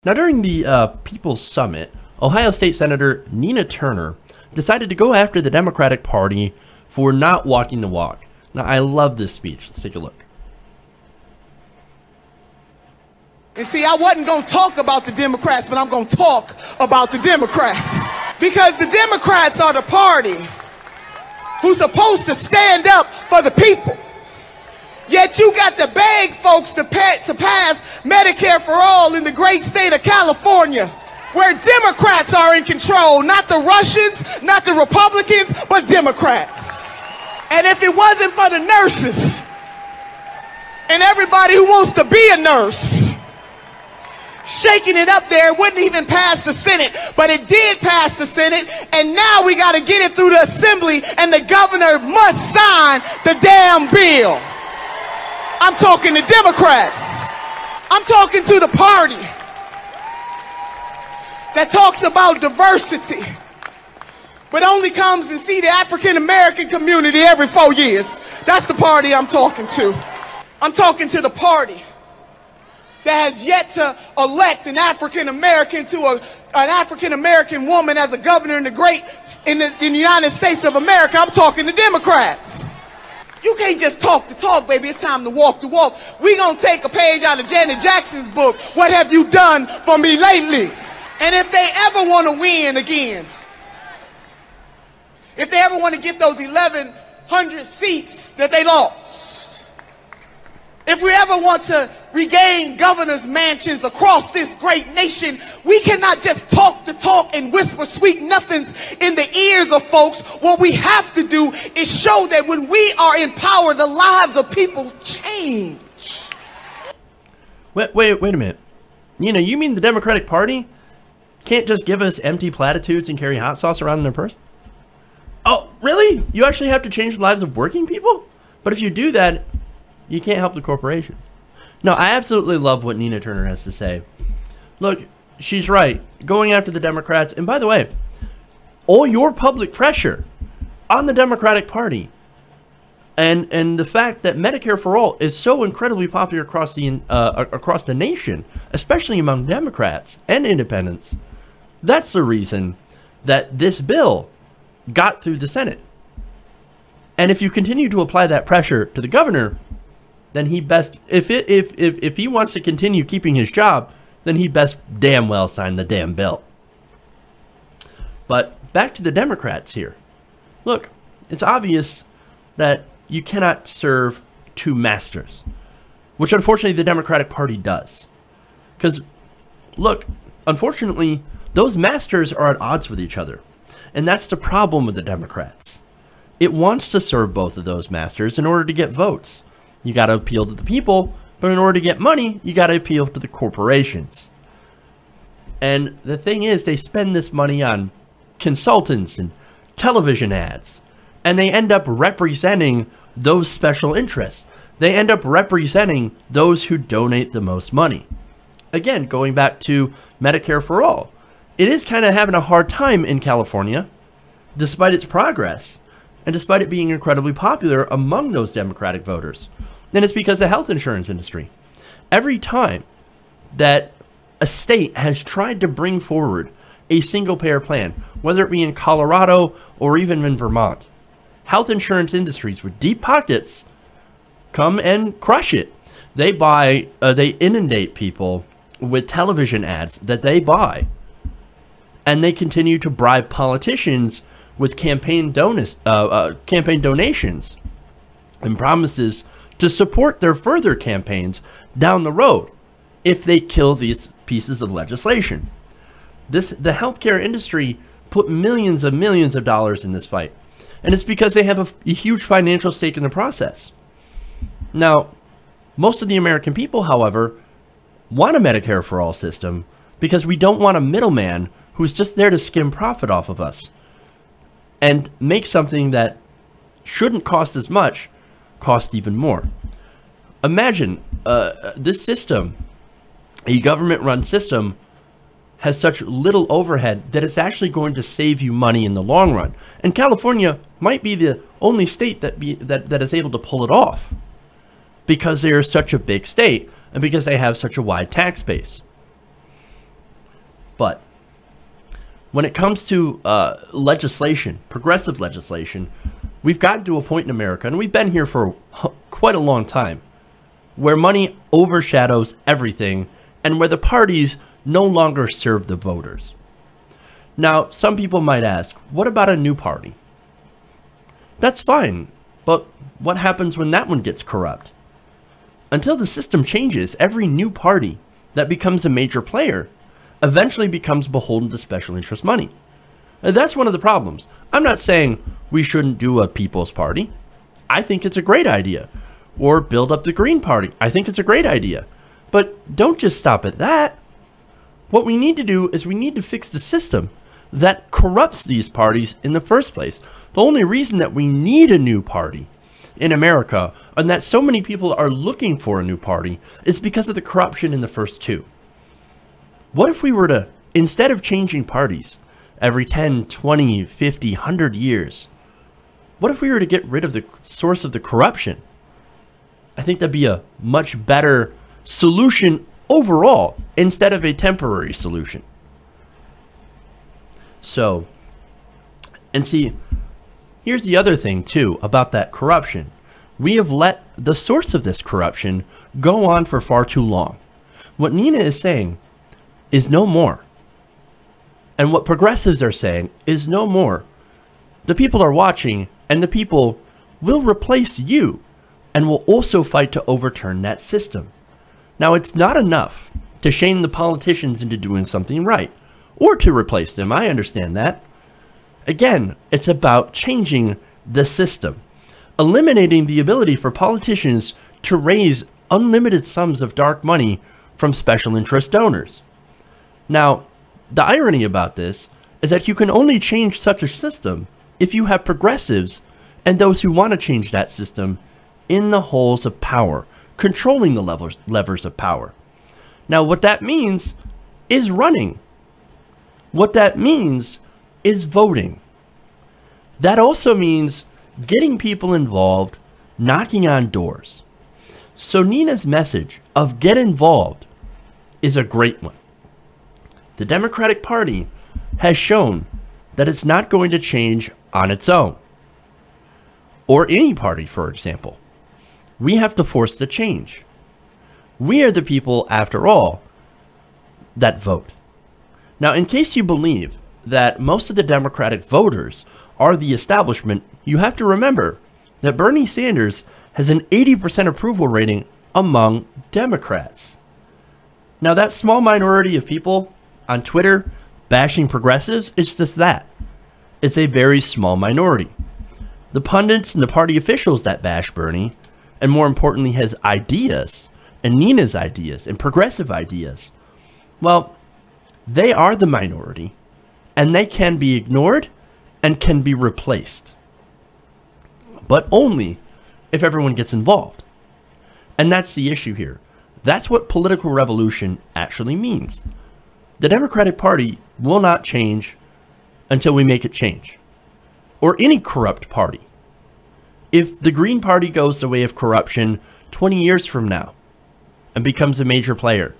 Now, during the People's Summit, Ohio State Senator Nina Turner decided to go after the Democratic Party for not walking the walk. Now, I love this speech. Let's take a look. And see, I wasn't going to talk about the Democrats, but I'm going to talk about the Democrats. Because the Democrats are the party who's supposed to stand up for the people. Yet you got to beg folks to pass Medicare for all in the great state of California, where Democrats are in control, not the Russians, not the Republicans, but Democrats. And if it wasn't for the nurses and everybody who wants to be a nurse shaking it up there, it wouldn't even pass the Senate, but it did pass the Senate, and now we got to get it through the Assembly, and the governor must sign the damn bill. I'm talking to Democrats. I'm talking to the party that talks about diversity, but only comes and see the African American community every 4 years. That's the party I'm talking to. I'm talking to the party that has yet to elect an African American to an African American woman as a governor in the United States of America. I'm talking to Democrats. You can't just talk the talk, baby. It's time to walk the walk. We gonna take a page out of Janet Jackson's book, What Have You Done For Me Lately? And if they ever want to win again, if they ever want to get those 1,100 seats that they lost, if we ever want to regain governor's mansions across this great nation, we cannot just talk the talk and whisper sweet nothings in the ears of folks. What we have to do is show that when we are in power, the lives of people change. Wait a minute. You mean the Democratic Party can't just give us empty platitudes and carry hot sauce around in their purse? Oh, really? You actually have to change the lives of working people? But if you do that, you can't help the corporations. No, I absolutely love what Nina Turner has to say. Look, she's right. Going after the Democrats, and by the way, all your public pressure on the Democratic Party and the fact that Medicare for All is so incredibly popular across the nation, especially among Democrats and independents, that's the reason that this bill got through the Senate. And if you continue to apply that pressure to the governor, then he best, if he wants to continue keeping his job, then he best damn well sign the damn bill. But back to the Democrats here. Look, it's obvious that you cannot serve two masters, which unfortunately the Democratic Party does. Because, look, unfortunately, those masters are at odds with each other. And that's the problem with the Democrats. It wants to serve both of those masters in order to get votes. You got to appeal to the people, but in order to get money, you got to appeal to the corporations. And the thing is, they spend this money on consultants and television ads, and they end up representing those special interests. They end up representing those who donate the most money. Again, going back to Medicare for All, it is kind of having a hard time in California, despite its progress, and despite it being incredibly popular among those Democratic voters. And it's because of the health insurance industry. Every time that a state has tried to bring forward a single-payer plan, whether it be in Colorado or even in Vermont, health insurance industries with deep pockets come and crush it. They inundate people with television ads that they buy, and they continue to bribe politicians with campaign donations and promises to support their further campaigns down the road if they kill these pieces of legislation. The healthcare industry put millions of dollars in this fight, and it's because they have a huge financial stake in the process. Now, most of the American people, however, want a Medicare for All system because we don't want a middleman who's just there to skim profit off of us and make something that shouldn't cost as much cost even more. Imagine this system, a government-run system, has such little overhead that it's actually going to save you money in the long run. And California might be the only state that is able to pull it off because they're such a big state and because they have such a wide tax base. But when it comes to legislation, progressive legislation, we've gotten to a point in America, and we've been here for quite a long time, where money overshadows everything and where the parties no longer serve the voters. Now, some people might ask, what about a new party? That's fine, but what happens when that one gets corrupt? Until the system changes, every new party that becomes a major player eventually becomes beholden to special interest money. And that's one of the problems. I'm not saying we shouldn't do a People's Party. I think it's a great idea. Or build up the Green Party. I think it's a great idea. But don't just stop at that. What we need to do is we need to fix the system that corrupts these parties in the first place. The only reason that we need a new party in America and that so many people are looking for a new party is because of the corruption in the first two. What if we were to, instead of changing parties every 10, 20, 50, 100 years, what if we were to get rid of the source of the corruption? I think that'd be a much better solution overall instead of a temporary solution. So, and see, here's the other thing too about that corruption. We have let the source of this corruption go on for far too long. What Nina is saying is no more. And what progressives are saying is no more. The people are watching, and the people will replace you and will also fight to overturn that system. Now, it's not enough to shame the politicians into doing something right or to replace them. I understand that. Again, it's about changing the system, eliminating the ability for politicians to raise unlimited sums of dark money from special interest donors. Now, the irony about this is that you can only change such a system if you have progressives and those who want to change that system in the halls of power, controlling the levers of power. Now, what that means is running. What that means is voting. That also means getting people involved, knocking on doors. So Nina's message of get involved is a great one. The Democratic Party has shown that it's not going to change on its own. Or any party, for example. We have to force the change. We are the people, after all, that vote. Now, in case you believe that most of the Democratic voters are the establishment, you have to remember that Bernie Sanders has an 80% approval rating among Democrats. Now, that small minority of people on Twitter bashing progressives, it's just that. It's a very small minority. The pundits and the party officials that bash Bernie, and more importantly his ideas, and Nina's ideas, and progressive ideas, well, they are the minority, and they can be ignored and can be replaced. But only if everyone gets involved. And that's the issue here. That's what political revolution actually means. The Democratic Party will not change until we make it change. Or any corrupt party. If the Green Party goes the way of corruption 20 years from now and becomes a major player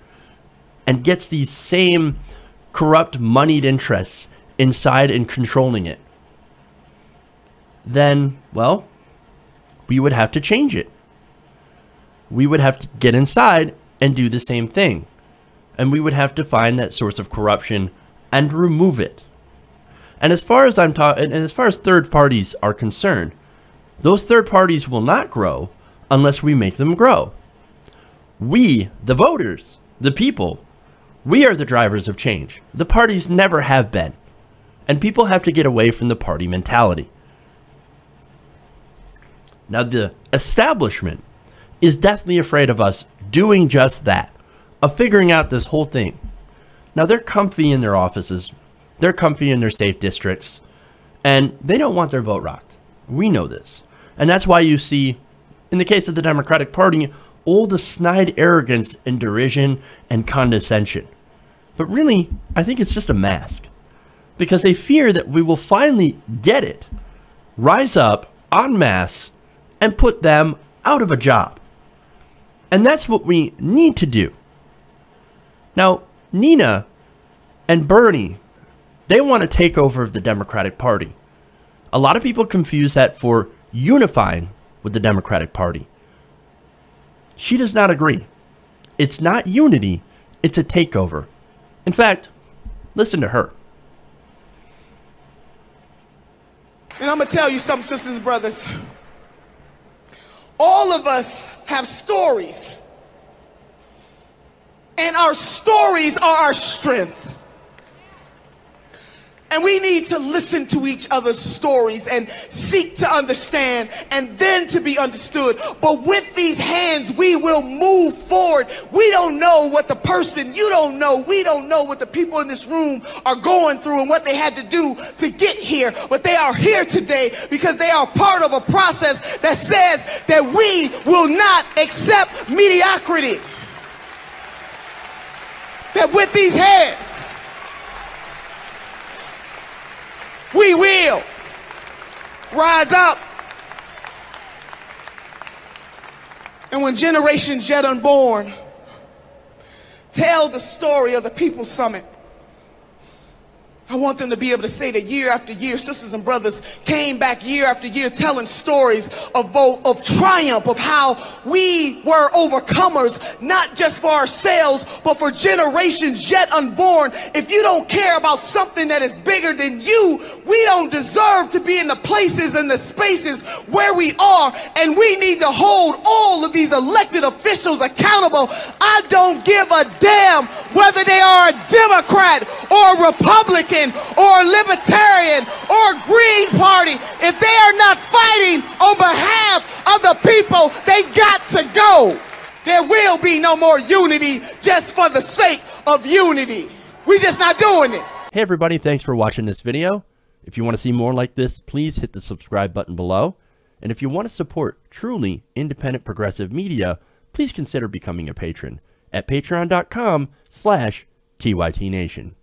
and gets these same corrupt moneyed interests inside and controlling it, then, well, we would have to change it. We would have to get inside and do the same thing. And we would have to find that source of corruption and remove it. And as far as as far as third parties are concerned, those third parties will not grow unless we make them grow. We, the voters, the people, we are the drivers of change. The parties never have been. And people have to get away from the party mentality. Now, the establishment is deathly afraid of us doing just that, of figuring out this whole thing. Now, they're comfy in their offices. They're comfy in their safe districts. And they don't want their vote rocked. We know this. And that's why you see, in the case of the Democratic Party, all the snide arrogance and derision and condescension. But really, I think it's just a mask. Because they fear that we will finally get it, rise up en masse, and put them out of a job. And that's what we need to do. Now, Nina and Bernie, they want a takeover of the Democratic Party. A lot of people confuse that for unifying with the Democratic Party. She does not agree. It's not unity, it's a takeover. In fact, listen to her. And I'm going to tell you something, sisters and brothers. All of us have stories. And our stories are our strength. And we need to listen to each other's stories and seek to understand and then to be understood. But with these hands, we will move forward. We don't know what the person, you don't know, we don't know what the people in this room are going through and what they had to do to get here. But they are here today because they are part of a process that says that we will not accept mediocrity. That with these hands, we will rise up. And when generations yet unborn tell the story of the People's Summit, I want them to be able to say that year after year, sisters and brothers came back year after year telling stories of both of triumph, of how we were overcomers, not just for ourselves, but for generations yet unborn. If you don't care about something that is bigger than you, we don't deserve to be in the places and the spaces where we are. And we need to hold all of these elected officials accountable. I don't give a damn whether they are a Democrat or a Republican or Libertarian or Green Party. If they are not fighting on behalf of the people, they got to go. There will be no more unity just for the sake of unity. We're just not doing it. Hey everybody, thanks for watching this video. If you want to see more like this, please hit the subscribe button below. And if you want to support truly independent progressive media, please consider becoming a patron at patreon.com/TYTNation.